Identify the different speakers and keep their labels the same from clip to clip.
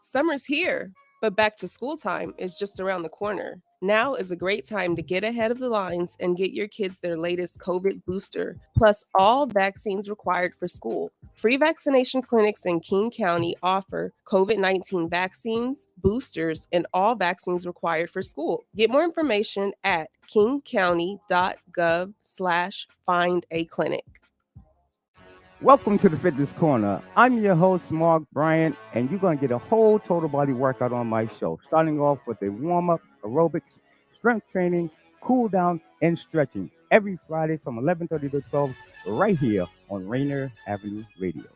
Speaker 1: Summer's here, but back to school time is just around the corner. Now is a great time to get ahead of the lines and get your kids their latest COVID booster, plus all vaccines required for school. Free vaccination clinics in King County offer COVID-19 vaccines, boosters, and all vaccines required for school. Get more information at kingcounty.gov/findaclinic.
Speaker 2: Welcome to the Fitness Corner. I'm your host, Mark Bryant, and you're going to get a whole total body workout on my show, starting off with a warm-up, aerobics, strength training, cool down, and stretching every Friday from 11:30 to 12 right here on Rainier Avenue Radio.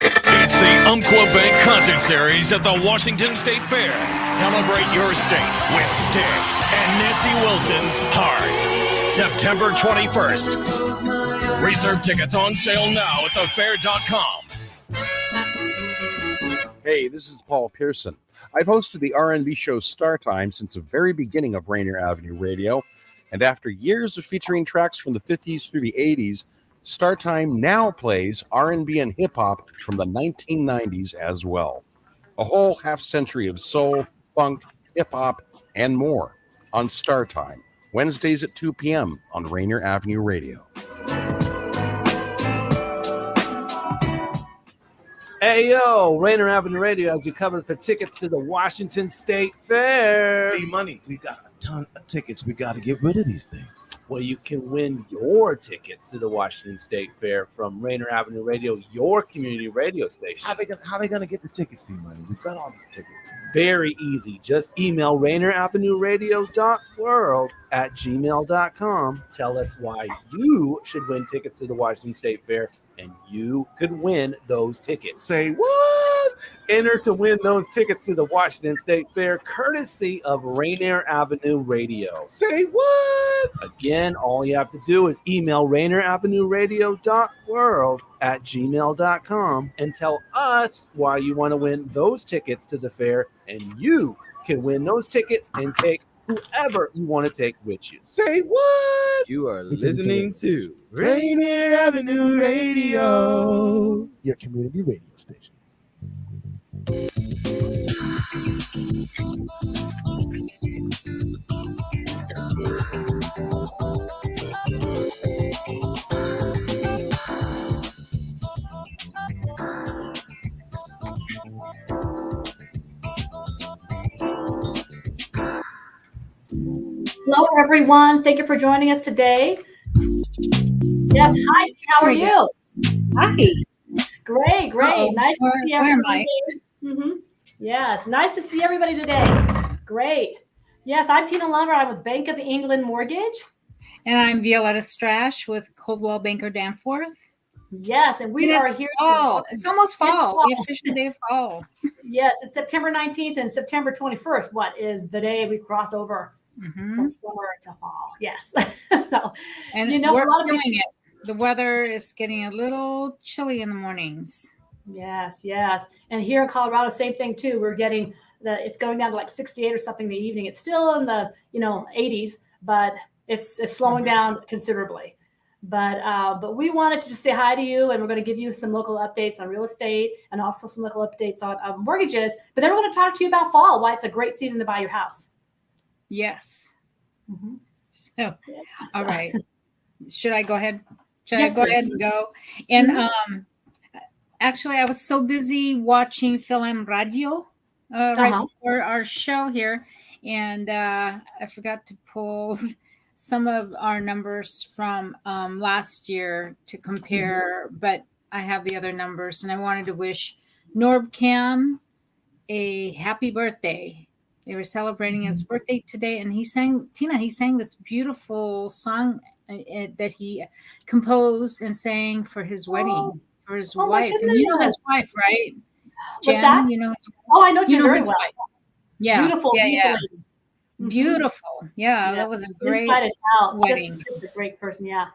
Speaker 3: It's the Umpqua Bank Concert Series at the Washington State Fair. Celebrate your state with Styx and Nancy Wilson's Heart. September 21st. Reserve tickets on sale now at thefair.com.
Speaker 4: Hey, this is Paul Pearson. I've hosted the R&B show Star Time since the very beginning of Rainier Avenue Radio, and after years of featuring tracks from the 50s through the 80s, Star Time now plays R&B and hip-hop from the 1990s as well. A whole half-century of soul, funk, hip-hop, and more on Star Time, Wednesdays at 2 p.m. on Rainier Avenue Radio.
Speaker 5: Hey, yo, Rainier Avenue Radio as you cover for tickets to the Washington State Fair.
Speaker 6: Hey, money, we got a ton of tickets. We got to get rid of these things.
Speaker 5: Well, you can win your tickets to the Washington State Fair from Rainier Avenue Radio, your community radio station.
Speaker 6: How they gonna get the tickets, D-Money? We've got all these tickets.
Speaker 5: Very easy. Just email rainieravenuradio.world@gmail.com. Tell us why you should win tickets to the Washington State Fair, and you could win those tickets.
Speaker 6: Say what?
Speaker 5: Enter to win those tickets to the Washington State Fair, courtesy of Rainier Avenue Radio.
Speaker 6: Say what?
Speaker 5: Again, all you have to do is email rainieravenuradio.world@gmail.com and tell us why you want to win those tickets to the fair, and you can win those tickets and take whoever you want to take with you.
Speaker 6: Say what?
Speaker 7: You are listening to
Speaker 6: Rainier Avenue Radio, your community radio station.
Speaker 8: Hello, everyone. Thank you for joining us today. Yes, hi. How are you?
Speaker 9: Hi.
Speaker 8: Great.
Speaker 9: Uh-oh.
Speaker 8: Nice to see everybody.
Speaker 9: Mm-hmm.
Speaker 8: Yes, nice to see everybody today. Great. Yes, I'm Tina Lombard. I'm with Bank of England Mortgage.
Speaker 9: And I'm Violeta Strash with Coldwell Banker Danforth.
Speaker 8: Yes, and we are here.
Speaker 9: Fall. It's almost fall. The official day of fall.
Speaker 8: Yes, it's September 19th and September 21st. What is the day we cross over from summer to fall? Yes. So,
Speaker 9: and we're doing it. The weather is getting a little chilly in the mornings.
Speaker 8: Yes. And here in Colorado, same thing too. We're getting it's going down to like 68 or something in the evening. It's still in the 80s, but it's slowing down considerably. But we wanted to say hi to you, and we're going to give you some local updates on real estate and also some local updates on mortgages. But then we're going to talk to you about fall, why it's a great season to buy your house.
Speaker 9: Yes. So, all right. Should I go ahead? I go ahead and go? And actually, I was so busy watching Film Radio right before our show here, and I forgot to pull some of our numbers from last year to compare, but I have the other numbers, and I wanted to wish NorbCam a happy birthday. They were celebrating his birthday today, and he sang this beautiful song that he composed and sang for his wedding, for his wife. And you know his wife, right?
Speaker 8: Jen, what's that?
Speaker 9: You know his wife.
Speaker 8: Oh, I know Jen very well.
Speaker 9: Wife. Yeah.
Speaker 8: Beautiful.
Speaker 9: Yeah. Beautiful. Yeah, that was a great wedding.
Speaker 8: Just a great person. Yeah.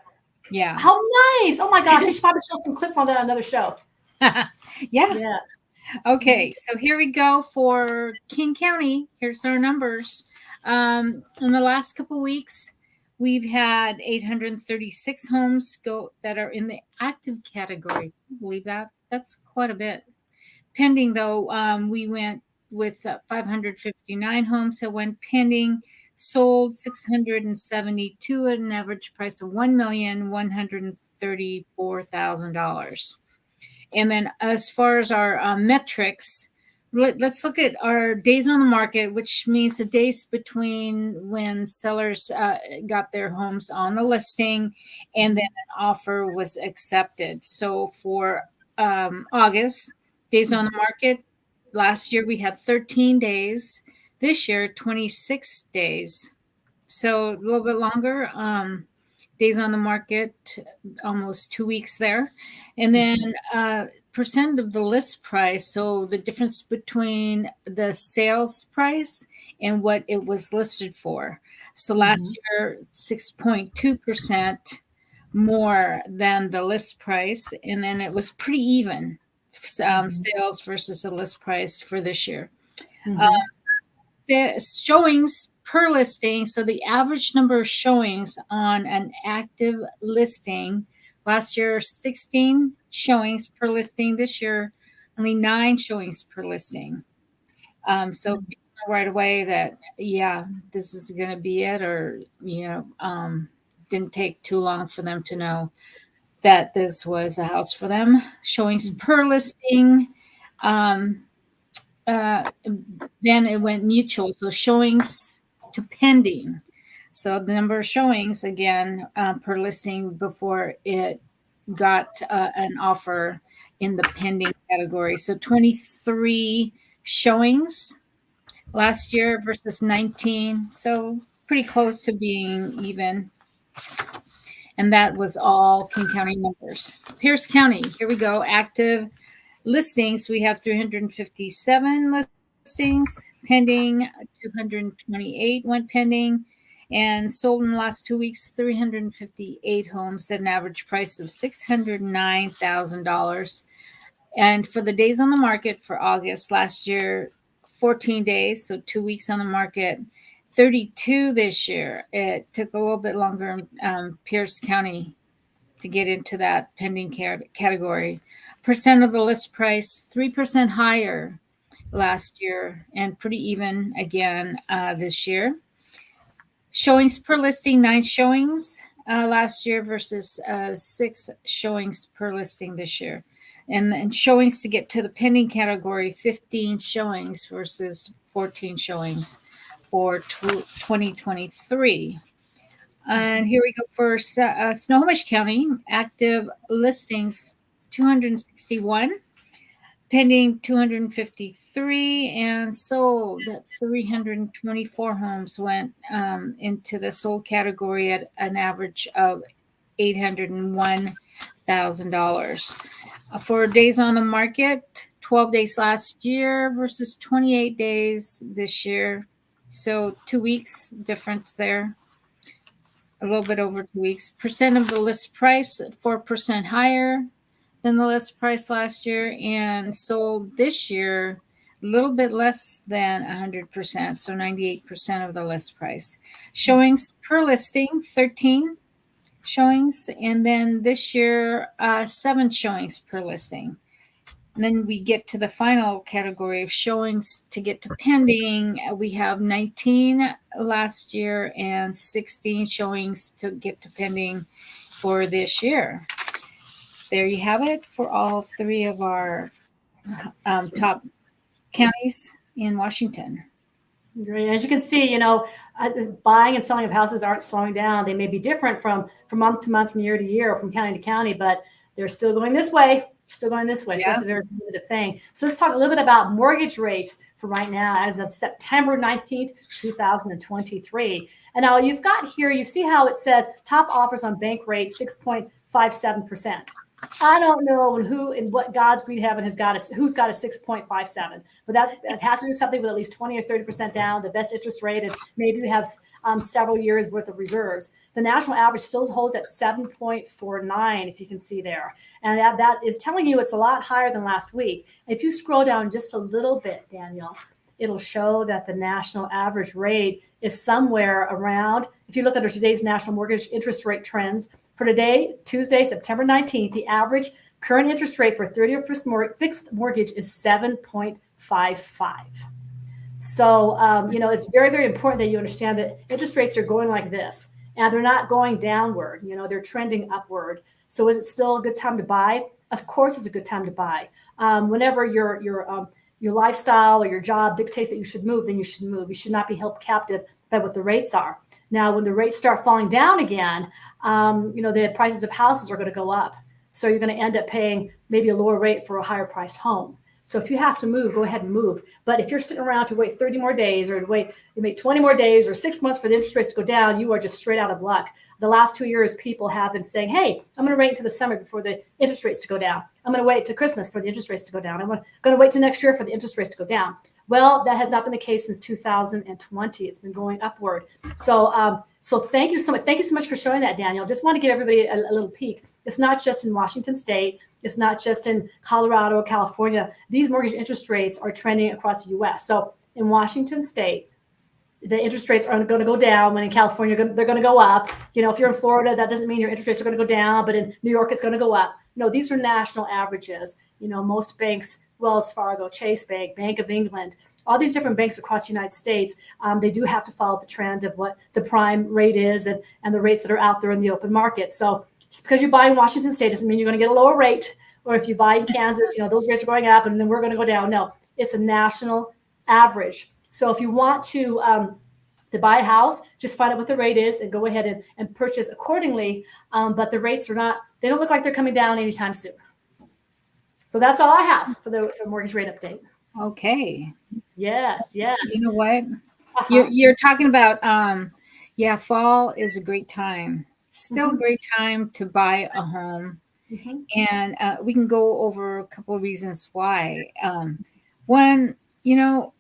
Speaker 9: Yeah.
Speaker 8: How nice. Oh my gosh. We should probably show some clips on that on another show.
Speaker 9: Yeah.
Speaker 8: Yes.
Speaker 9: Okay. So here we go for King County. Here's our numbers. In the last couple of weeks, we've had 836 homes go that are in the active category. Believe that? That's quite a bit. pending, though, we went with 559 homes that went pending, sold 672 at an average price of $1,134,000. And then as far as our metrics, let's look at our days on the market, which means the days between when sellers got their homes on the listing and then an offer was accepted. So for August, days on the market, last year we had 13 days. This year, 26 days. So a little bit longer. Days on the market, almost 2 weeks there. And then percent of the list price. So the difference between the sales price and what it was listed for. So last year, 6.2% more than the list price. And then it was pretty even, sales versus the list price for this year. The showings per listing. So the average number of showings on an active listing, last year, 16 showings per listing. This year, only 9 showings per listing. So people know right away that, yeah, this is going to be it, or, didn't take too long for them to know that this was a house for them. Showings per listing. Then it went mutual. So showings to pending. So the number of showings, again, per listing before it got an offer in the pending category. So 23 showings last year versus 19. So pretty close to being even. And that was all King County numbers. Pierce County, here we go. Active listings, we have 357 listings. Pending, 228 went pending. And sold in the last 2 weeks, 358 homes at an average price of $609,000. And for the days on the market for August last year, 14 days, so 2 weeks on the market, 32 this year. It took a little bit longer in Pierce County to get into that pending category. Percent of the list price, 3% higher last year, and pretty even again this year. Showings per listing, 9 showings last year versus 6 showings per listing this year. And showings to get to the pending category, 15 showings versus 14 showings for 2023. And here we go for Snohomish County. Active listings, 261. Pending 253, and sold at 324 homes went into the sold category at an average of $801,000. For days on the market, 12 days last year versus 28 days this year. So 2 weeks difference there. A little bit over 2 weeks. Percent of the list price, 4% higher than the list price last year, and sold this year a little bit less than 100%, so 98% of the list price. Showings per listing, 13 showings, and then this year, 7 showings per listing. And then we get to the final category of showings to get to pending. We have 19 last year and 16 showings to get to pending for this year. There you have it for all 3 of our top counties in Washington.
Speaker 8: Great. As you can see, buying and selling of houses aren't slowing down. They may be different from month to month, from year to year, or from county to county, but they're still going this way. So that's a very positive thing. So let's talk a little bit about mortgage rates for right now as of September 19th, 2023. And now you've got here, you see how it says top offers on bank rate, 6.57%. I don't know who in what God's green heaven who's got a 6.57, but it has to do something with at least 20 or 30% down, the best interest rate, and maybe we have several years worth of reserves. The national average still holds at 7.49, if you can see there, and that is telling you it's a lot higher than last week. If you scroll down just a little bit, Daniel, it'll show that the national average rate is somewhere around, if you look at today's national mortgage interest rate trends, for today, Tuesday, September 19th, the average Current interest rate for 30-year fixed mortgage is 7.55. So, it's very, very important that you understand that interest rates are going like this, and they're not going downward. They're trending upward. So is it still a good time to buy? Of course, it's a good time to buy. Whenever your lifestyle or your job dictates that you should move, then you should move. You should not be held captive by what the rates are. Now, when the rates start falling down again, the prices of houses are going to go up. So you're going to end up paying maybe a lower rate for a higher priced home. So if you have to move, go ahead and move. But if you're sitting around to wait 30 more days or to wait 20 more days or 6 months for the interest rates to go down, you are just straight out of luck. The last 2 years, people have been saying, hey, I'm going to wait until the summer before the interest rates to go down. I'm going to wait till Christmas for the interest rates to go down. I'm going to wait till next year for the interest rates to go down. Well, that has not been the case since 2020. It's been going upward. So thank you so much. Thank you so much for showing that, Daniel. Just want to give everybody a little peek. It's not just in Washington State. It's not just in Colorado or California. These mortgage interest rates are trending across the U.S. So in Washington State, the interest rates are going to go down. When in California, they're going to go up. If you're in Florida, that doesn't mean your interest rates are going to go down. But in New York, it's going to go up. These are national averages. Most banks, Wells Fargo, Chase Bank, Bank of England, all these different banks across the United States, they do have to follow the trend of what the prime rate is and the rates that are out there in the open market. So just because you buy in Washington State doesn't mean you're going to get a lower rate. Or if you buy in Kansas, those rates are going up and then we're going to go down. No, it's a national average. So if you want to buy a house, just find out what the rate is and go ahead and purchase accordingly. But the rates they don't look like they're coming down anytime soon. So that's all I have for the mortgage rate update.
Speaker 9: Okay.
Speaker 8: Yes. You
Speaker 9: know what? You're talking about, fall is a great time. Still a great time to buy a home. Mm-hmm. And we can go over a couple of reasons why. One, the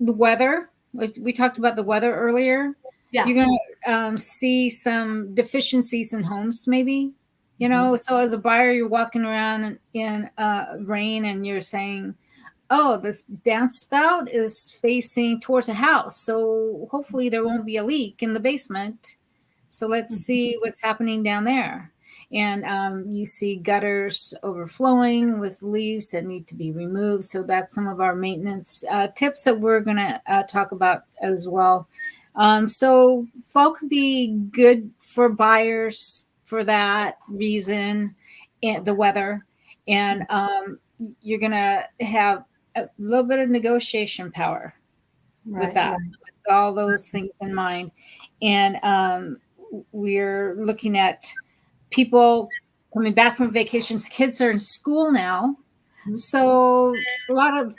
Speaker 9: weather. We talked about the weather earlier. Yeah. You're going to see some deficiencies in homes, maybe. So as a buyer, you're walking around in rain and you're saying, oh, this downspout is facing towards a house. So hopefully there won't be a leak in the basement. So let's see what's happening down there. And you see gutters overflowing with leaves that need to be removed. So that's some of our maintenance tips that we're going to talk about as well. So fall could be good for buyers for that reason, and the weather. And you're going to have a little bit of negotiation power with that, with all those things in mind. And we're looking at people coming back from vacations. Kids are in school now. So a lot of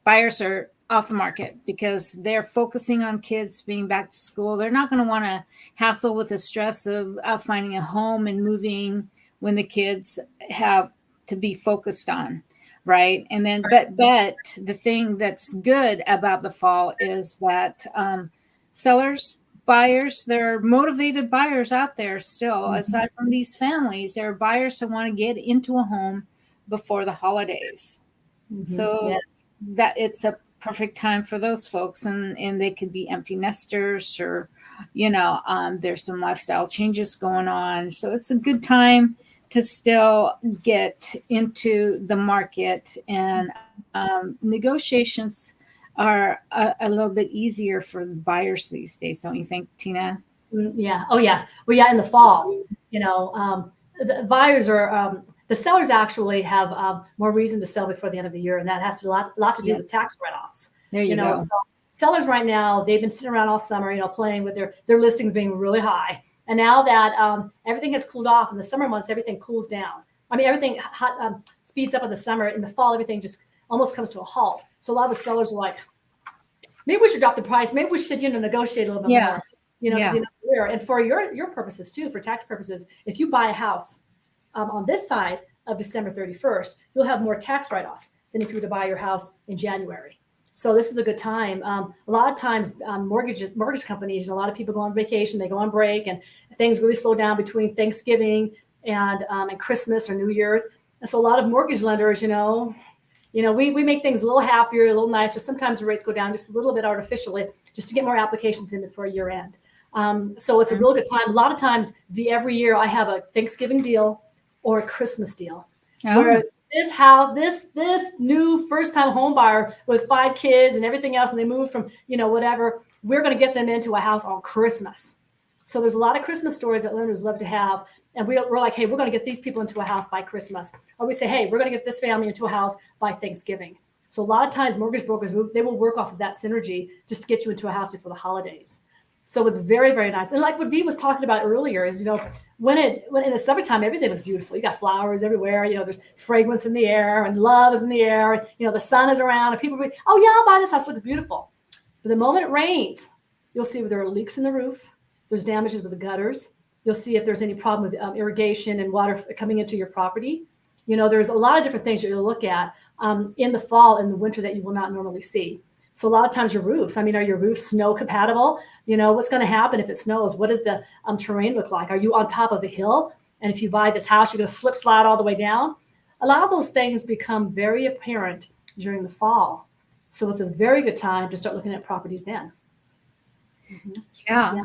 Speaker 9: buyers are off the market because they're focusing on kids being back to school. They're not going to want to hassle with the stress of finding a home and moving when the kids have to be focused on. Right. And then, but the thing that's good about the fall is that buyers, there are motivated buyers out there still, aside from these families. There are buyers that want to get into a home before the holidays. So that it's a perfect time for those folks. And they could be empty nesters or, there's some lifestyle changes going on. So it's a good time to still get into the market, and negotiations are a little bit easier for buyers these days, don't you think, Tina?
Speaker 8: Yeah. Oh, yeah. Well, yeah. In the fall, the buyers are the sellers actually have more reason to sell before the end of the year, and that has a lot to do with tax write-offs.
Speaker 9: There you go.
Speaker 8: So sellers right now, they've been sitting around all summer, playing with their listings being really high. And now that everything has cooled off in the summer months, everything cools down. I mean, everything speeds up in the summer. In the fall, everything just almost comes to a halt. So a lot of the sellers are like, maybe we should drop the price. Maybe we should, negotiate a little bit more. And for your purposes too, for tax purposes, if you buy a house on this side of December 31st, you'll have more tax write-offs than if you were to buy your house in January. So this is a good time. A lot of times, mortgage companies, a lot of people go on vacation, they go on break, and things really slow down between Thanksgiving and Christmas or New Year's. And so a lot of mortgage lenders, we make things a little happier, a little nicer. Sometimes the rates go down just a little bit artificially, just to get more applications in before year end. So it's a real good time. A lot of times, every year I have a Thanksgiving deal or a Christmas deal. Where this house, this new first time home buyer with 5 kids and everything else, and they moved from, whatever, we're going to get them into a house on Christmas. So there's a lot of Christmas stories that lenders love to have. And we're like, hey, we're going to get these people into a house by Christmas. Or we say, hey, we're going to get this family into a house by Thanksgiving. So a lot of times mortgage brokers, they will work off of that synergy just to get you into a house before the holidays. So it's very, very nice. And like what V was talking about earlier is, when in the summertime, everything was beautiful. You got flowers everywhere. There's fragrance in the air and love is in the air. The sun is around and people will be, oh yeah, I'll buy this house. It looks beautiful. But the moment it rains, you'll see where there are leaks in the roof. There's damages with the gutters. You'll see if there's any problem with irrigation and water coming into your property. There's a lot of different things that you'll look at in the fall and the winter that you will not normally see. So a lot of times your roofs, are your roofs snow compatible? What's going to happen if it snows? What does the terrain look like? Are you on top of a hill? And if you buy this house, you're going to slip slide all the way down. A lot of those things become very apparent during the fall. So it's a very good time to start looking at properties then.
Speaker 9: Mm-hmm. Yeah.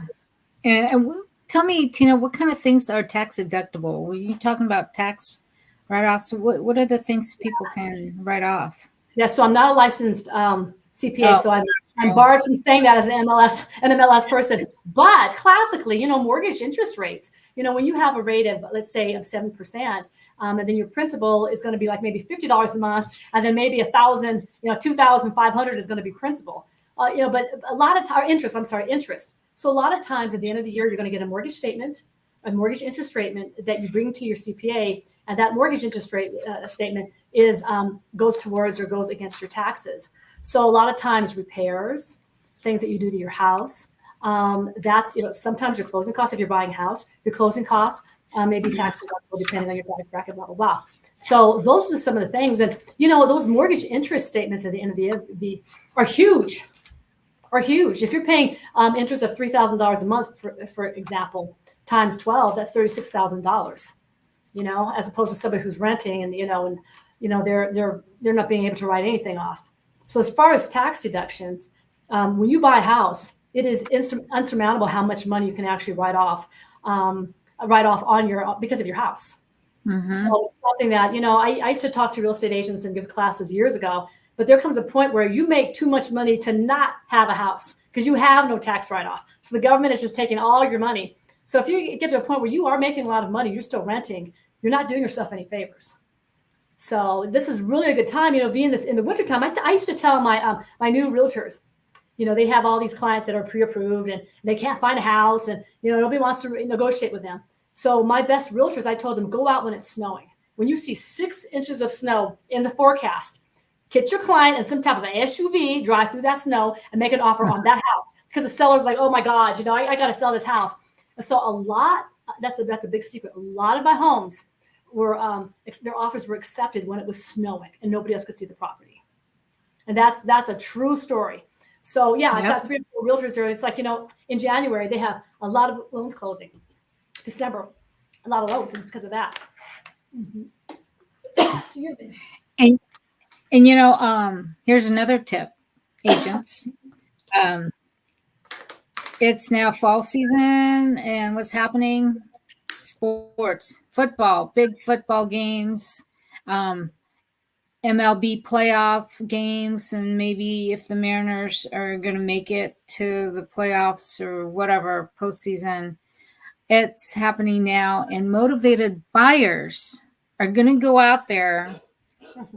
Speaker 9: And tell me, Tina, what kind of things are tax deductible? Were you talking about tax write-offs? What are the things people can write off?
Speaker 8: Yeah, so I'm not a licensed CPA, so I'm barred from saying that as an MLS person. But classically, mortgage interest rates, when you have a rate of, let's say, of 7%, and then your principal is going to be like maybe $50 a month, and then maybe $1,000, $2,500 is going to be principal. But a lot of interest. So a lot of times at the end of the year, you're going to get a mortgage statement, a mortgage interest statement that you bring to your CPA, and that mortgage interest rate statement goes towards or goes against your taxes. So a lot of times repairs, things that you do to your house, that's, sometimes your closing costs, if you're buying a house, your closing costs may be tax deductible depending on your tax bracket, blah, blah, blah. So those are some of the things. And, those mortgage interest statements at the end of the year are huge. If you're paying interest of $3,000 a month, for example, times 12, that's $36,000, as opposed to somebody who's renting and, they're not being able to write anything off. So as far as tax deductions, when you buy a house, it is unsurmountable how much money you can actually write off because of your house. Mm-hmm. So it's something that, I used to talk to real estate agents and give classes years ago, but there comes a point where you make too much money to not have a house because you have no tax write-off. So the government is just taking all your money. So if you get to a point where you are making a lot of money, you're still renting, you're not doing yourself any favors. So this is really a good time, being this in the wintertime. I used to tell my new realtors, they have all these clients that are pre-approved and they can't find a house and, nobody wants to negotiate with them. So my best realtors, I told them, go out when it's snowing. When you see 6 inches of snow in the forecast, get your client in some type of an SUV, drive through that snow and make an offer on that house. Because the seller's like, oh my God, I got to sell this house. And so that's a big secret. A lot of my homes were, their offers were accepted when it was snowing and nobody else could see the property. And that's a true story. So yeah, I've got 3 or 4 realtors there. It's like, in January, they have a lot of loans closing. December, a lot of loans because of that. Mm-hmm. Excuse me.
Speaker 9: And here's another tip, agents. It's now fall season, and what's happening? Sports, football, big football games, MLB playoff games, and maybe if the Mariners are going to make it to the playoffs or whatever postseason, it's happening now. And motivated buyers are going to go out there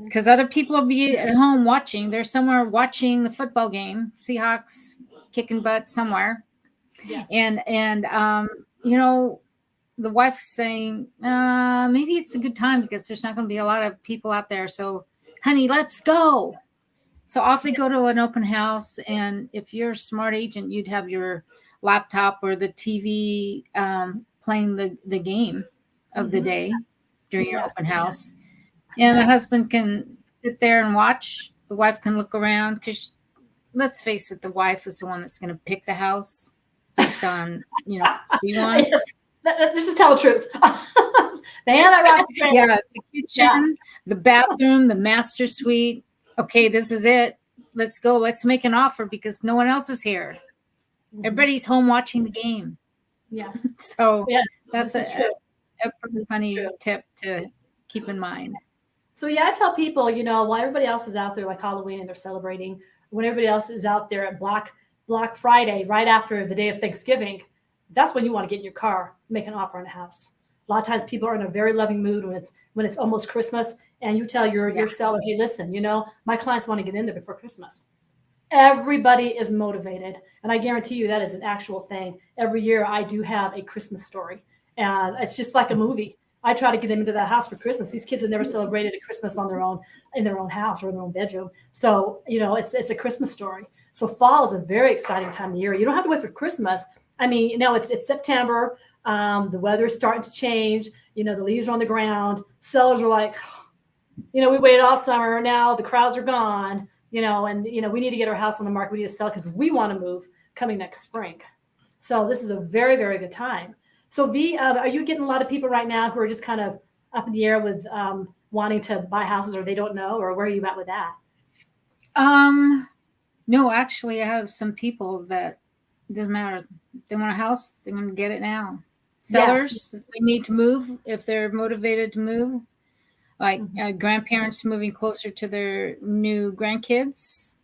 Speaker 9: because other people will be at home watching. They're somewhere watching the football game, Seahawks kicking butt somewhere. Yes. And the wife's saying, maybe it's a good time because there's not going to be a lot of people out there. So, honey, let's go. So off they go to an open house. And if you're a smart agent, you'd have your laptop or the TV playing the game of the day during your open house. And the husband can sit there and watch. The wife can look around because, let's face it, the wife is the one that's going to pick the house based on, she wants.
Speaker 8: Let's just tell the truth.
Speaker 9: Yeah, it's a kitchen, the bathroom, the master suite. Okay, this is it. Let's go. Let's make an offer because no one else is here. Mm-hmm. Everybody's home watching the game.
Speaker 8: Yes.
Speaker 9: So that's a pretty funny tip to keep in mind.
Speaker 8: So yeah, I tell people, while everybody else is out there like Halloween and they're celebrating, when everybody else is out there at Black Friday, right after the day of Thanksgiving, that's when you want to get in your car, make an offer on a house. A lot of times people are in a very loving mood when it's almost Christmas, and you tell your seller, hey, listen, my clients want to get in there before Christmas. Everybody is motivated, and I guarantee you that is an actual thing. Every year I do have a Christmas story, and it's just like a movie. I try to get them into that house for Christmas. These kids have never celebrated a Christmas on their own, in their own house or in their own bedroom. So, it's a Christmas story. So fall is a very exciting time of year. You don't have to wait for Christmas. I mean, it's September. The weather is starting to change. The leaves are on the ground. Sellers are like, we waited all summer. Now the crowds are gone, and, we need to get our house on the market. We need to sell because we want to move coming next spring. So this is a very, very good time. So V, are you getting a lot of people right now who are just kind of up in the air with wanting to buy houses, or they don't know, or where are you at with that?
Speaker 9: No, actually, I have some people that it doesn't matter. They want a house, they're going to get it now. Sellers, if they need to move, if they're motivated to move, like grandparents moving closer to their new grandkids.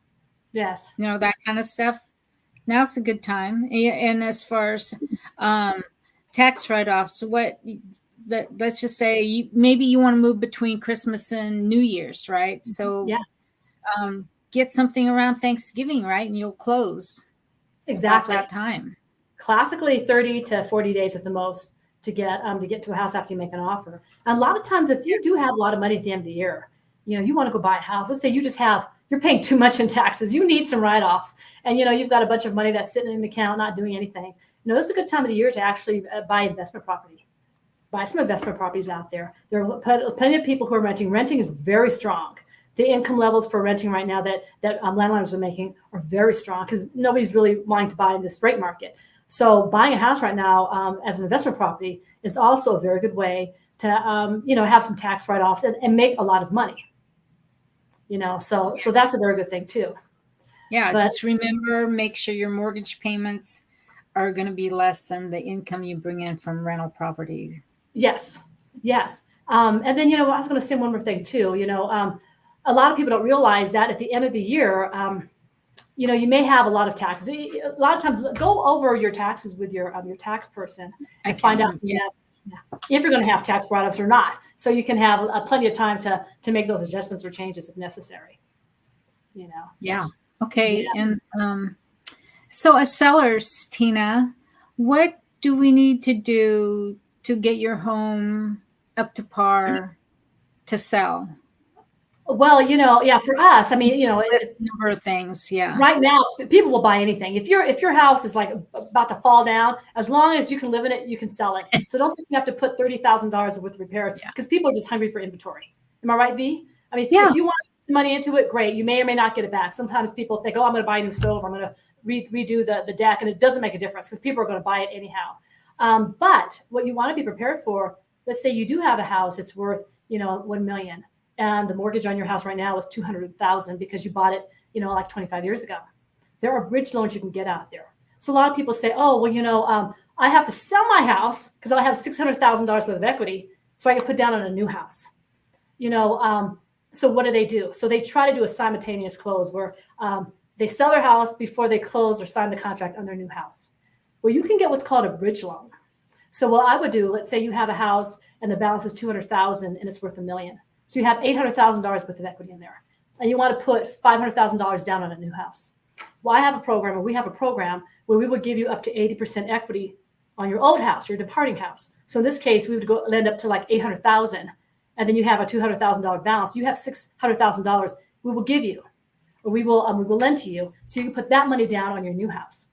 Speaker 8: Yes.
Speaker 9: That kind of stuff. Now's a good time. And as far as tax write-offs, let's just say maybe you want to move between Christmas and New Year's, right? So get something around Thanksgiving, right? And you'll close
Speaker 8: exactly
Speaker 9: at that time.
Speaker 8: Classically 30 to 40 days at the most to get to a house after you make an offer. And a lot of times, if you do have a lot of money at the end of the year, you want to go buy a house. Let's say you're paying too much in taxes. You need some write-offs, and you've got a bunch of money that's sitting in an account not doing anything. This is a good time of the year to actually buy investment property. Buy some investment properties out there. There are plenty of people who are renting. Renting is very strong. The income levels for renting right now that landlords are making are very strong because nobody's really wanting to buy in this rate market. So buying a house right now as an investment property is also a very good way to have some tax write-offs and make a lot of money. So that's a very good thing too.
Speaker 9: Yeah, just remember, make sure your mortgage payments are going to be less than the income you bring in from rental properties.
Speaker 8: Yes. And then, I was going to say one more thing too. A lot of people don't realize that at the end of the year, you may have a lot of taxes. A lot of times, go over your taxes with your tax person and find out if you're going to have tax write-offs or not. So you can have plenty of time to make those adjustments or changes if necessary.
Speaker 9: Yeah. Okay. Yeah. And so as sellers, Tina, what do we need to do to get your home up to par to sell?
Speaker 8: Well, for us, I mean,
Speaker 9: it's a number of things. Yeah.
Speaker 8: Right now, people will buy anything. If your house is like about to fall down, as long as you can live in it, you can sell it. So don't think you have to put $30,000 worth of repairs because people are just hungry for inventory. Am I right, V? I mean, if you want some money into it, great. You may or may not get it back. Sometimes people think, I'm going to buy a new stove. I'm going to redo the deck, and it doesn't make a difference because people are going to buy it anyhow. But what you want to be prepared for, let's say you do have a house, it's worth, $1 million. And the mortgage on your house right now is $200,000 because you bought it, like 25 years ago. There are bridge loans you can get out there. So a lot of people say, I have to sell my house because I have $600,000 worth of equity so I can put down on a new house. So what do? So they try to do a simultaneous close where they sell their house before they close or sign the contract on their new house. Well, you can get what's called a bridge loan. So what I would do, let's say you have a house and the balance is $200,000 and it's worth $1 million. So you have $800,000 worth of equity in there, and you want to put $500,000 down on a new house. Well, we have a program where we would give you up to 80% equity on your old house, your departing house. So in this case, we would lend up to like $800,000, and then you have a $200,000 balance. You have $600,000 we will give you, or we will lend to you, so you can put that money down on your new house.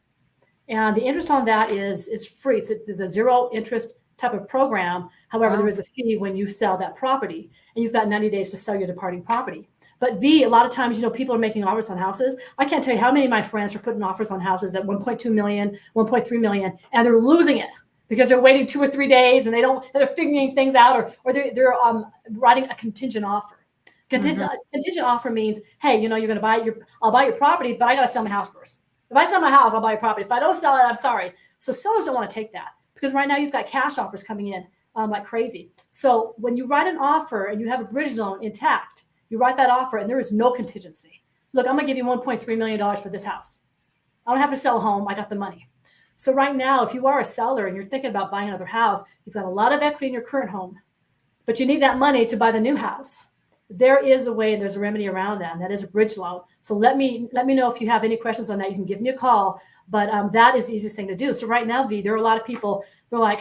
Speaker 8: And the interest on that is free. It's a zero interest type of program. However, there is a fee when you sell that property, and you've got 90 days to sell your departing property. But V, a lot of times, people are making offers on houses. I can't tell you how many of my friends are putting offers on houses at 1.2 million, 1.3 million, and they're losing it because they're waiting 2 or 3 days and they're figuring things out, or they're writing a contingent offer. Contingent offer means, hey, you're going to I'll buy your property, but I got to sell my house first. If I sell my house, I'll buy your property. If I don't sell it, I'm sorry. So sellers don't want to take that because right now you've got cash offers coming in like crazy. So when you write an offer and you have a bridge loan intact, you write that offer and there is no contingency. Look, I'm going to give you $1.3 million for this house. I don't have to sell a home. I got the money. So right now, if you are a seller and you're thinking about buying another house, you've got a lot of equity in your current home, but you need that money to buy the new house. There is a way, and there's a remedy around that, and that is a bridge loan. So let me know if you have any questions on that. You can give me a call, but that is the easiest thing to do. So right now, V, there are a lot of people, they're like,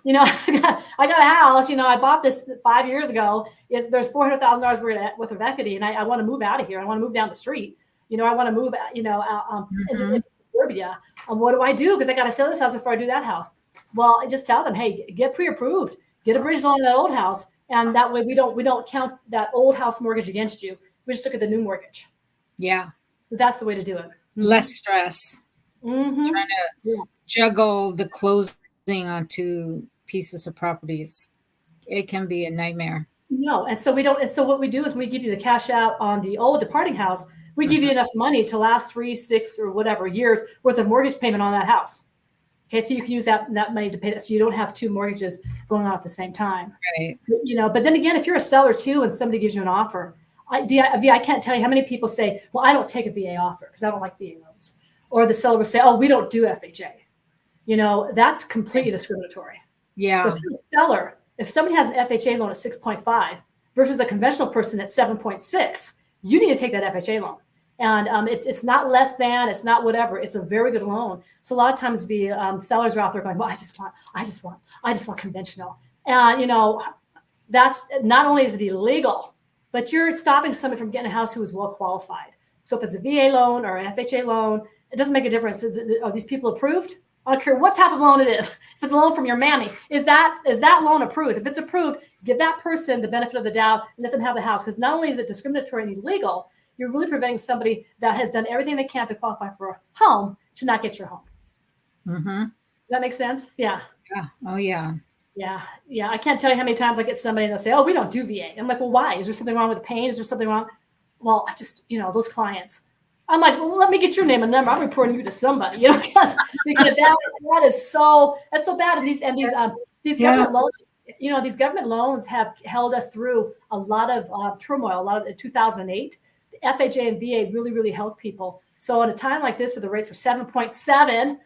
Speaker 8: I got a house, I bought this 5 years ago. There's $400,000 worth of equity, and I want to move out of here. I want to move down the street. I want to move, into suburbia. What do I do? Because I got to sell this house before I do that house. Well, I just tell them, hey, get pre-approved, get a bridge loan on that old house, and that way we don't count that old house mortgage against you. We just look at the new mortgage.
Speaker 9: Yeah,
Speaker 8: so that's the way to do it.
Speaker 9: Less stress.
Speaker 8: Mm-hmm.
Speaker 9: Trying to juggle the closing on two pieces of properties. It can be a nightmare.
Speaker 8: No, and so we don't. And so what we do is we give you the cash out on the old departing house. We give you enough money to last 3, 6, or whatever years worth of mortgage payment on that house. Okay, so you can use that money to pay that, so you don't have two mortgages going on at the same time.
Speaker 9: Right.
Speaker 8: But then again, if you're a seller too, and somebody gives you an offer, I can't tell you how many people say, "Well, I don't take a VA offer because I don't like VA loans," or the seller will say, "Oh, we don't do FHA." That's completely discriminatory.
Speaker 9: Yeah.
Speaker 8: So if you're a seller, if somebody has an FHA loan at 6.5 versus a conventional person at 7.6, you need to take that FHA loan. And it's not less than, it's not whatever. It's a very good loan. So a lot of times sellers are out there going, well, I just want conventional. And that's not only is it illegal, but you're stopping somebody from getting a house who is well qualified. So if it's a VA loan or an FHA loan, it doesn't make a difference. Are these people approved? I don't care what type of loan it is. If it's a loan from your mammy, is that loan approved? If it's approved, give that person the benefit of the doubt and let them have the house. Because not only is it discriminatory and illegal, you're really preventing somebody that has done everything they can to qualify for a home to not get your home.
Speaker 9: Mm-hmm.
Speaker 8: Does that make sense? Yeah.
Speaker 9: Yeah. Oh, yeah.
Speaker 8: Yeah. Yeah. I can't tell you how many times I get somebody and they'll say, oh, we don't do VA. I'm like, well, why? Is there something wrong with the pain? Is there something wrong? Well, I just, those clients. I'm like, well, let me get your name and number. I'm reporting you to somebody, because that's so bad. And these government loans, these government loans have held us through a lot of turmoil. A lot of 2008, the FHA and VA really, really helped people. So at a time like this, where the rates were 7.7,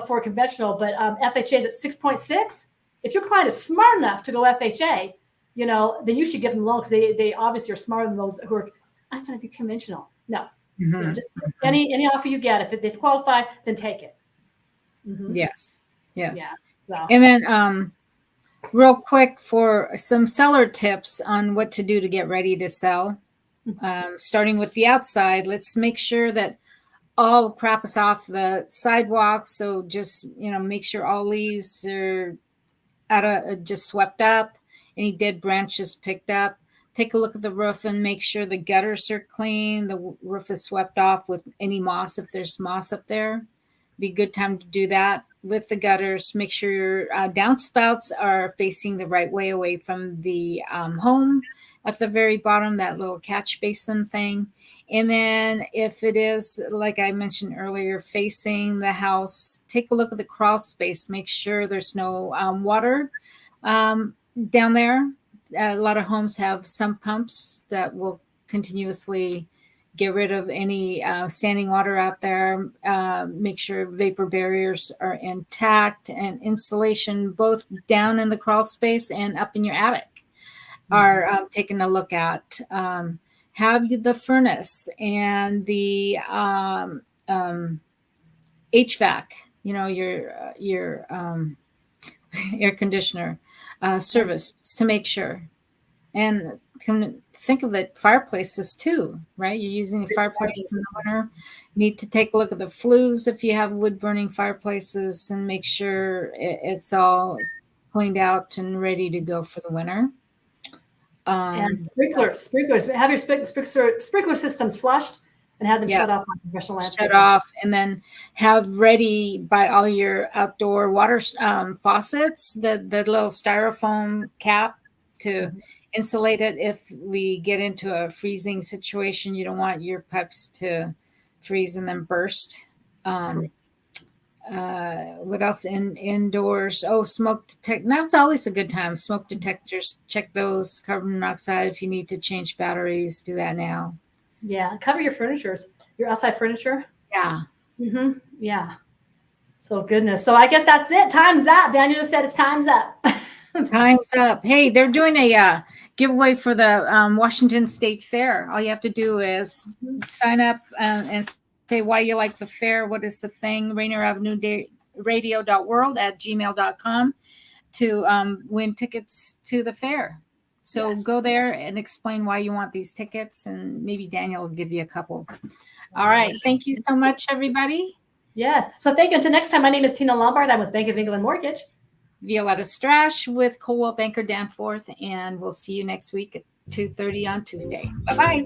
Speaker 8: for conventional, but FHA is at 6.6. If your client is smart enough to go FHA, then you should give them a loan because they obviously are smarter than those who are. I'm going to be conventional. No.
Speaker 9: Mm-hmm.
Speaker 8: Just any offer you get, if they qualify, then take it. Mm-hmm.
Speaker 9: Yes.
Speaker 8: Yeah. So.
Speaker 9: And then real quick for some seller tips on what to do to get ready to sell. Starting with the outside, let's make sure that all crap is off the sidewalk. So just, make sure all leaves are just swept up, any dead branches picked up. Take a look at the roof and make sure the gutters are clean. The roof is swept off with any moss. If there's moss up there, be a good time to do that with the gutters. Make sure your downspouts are facing the right way away from the home at the very bottom, that little catch basin thing. And then if it is, like I mentioned earlier, facing the house, take a look at the crawl space. Make sure there's no water down there. A lot of homes have sump pumps that will continuously get rid of any standing water out there. Make sure vapor barriers are intact, and insulation both down in the crawl space and up in your attic are taken a look at. Have the furnace and the HVAC, your air conditioner service, to make sure. And think of it, fireplaces too, right? You're using a fireplace in the winter. Need to take a look at the flues if you have wood burning fireplaces, and make sure it's all cleaned out and ready to go for the winter.
Speaker 8: And sprinklers. Have your sprinkler systems flushed and have them shut off on professional landscape.
Speaker 9: Shut off, and then have ready by all your outdoor water faucets, the little styrofoam cap to insulate it. If we get into a freezing situation, you don't want your pipes to freeze and then burst. what else indoors? Oh, smoke detect. That's always a good time. Smoke detectors, check those. Carbon monoxide. If you need to change batteries, do that now.
Speaker 8: Yeah, cover your your outside furniture.
Speaker 9: Yeah.
Speaker 8: Mm-hmm. Yeah. So goodness. So I guess that's it. Time's up. Daniel just said it's time's up.
Speaker 9: Time's up. Hey, they're doing a giveaway for the Washington State Fair. All you have to do is sign up and say why you like the fair. What is the thing? Rainier Avenue Radio.world@gmail.com to win tickets to the fair. So go there and explain why you want these tickets, and maybe Daniel will give you a couple. All right. Thank you so much, everybody.
Speaker 8: Yes. So thank you. Until next time, my name is Tina Lombard. I'm with Bank of England Mortgage.
Speaker 9: Violeta Strash with Coldwell Banker Danforth, and we'll see you next week at 2:30 on Tuesday. Bye-bye.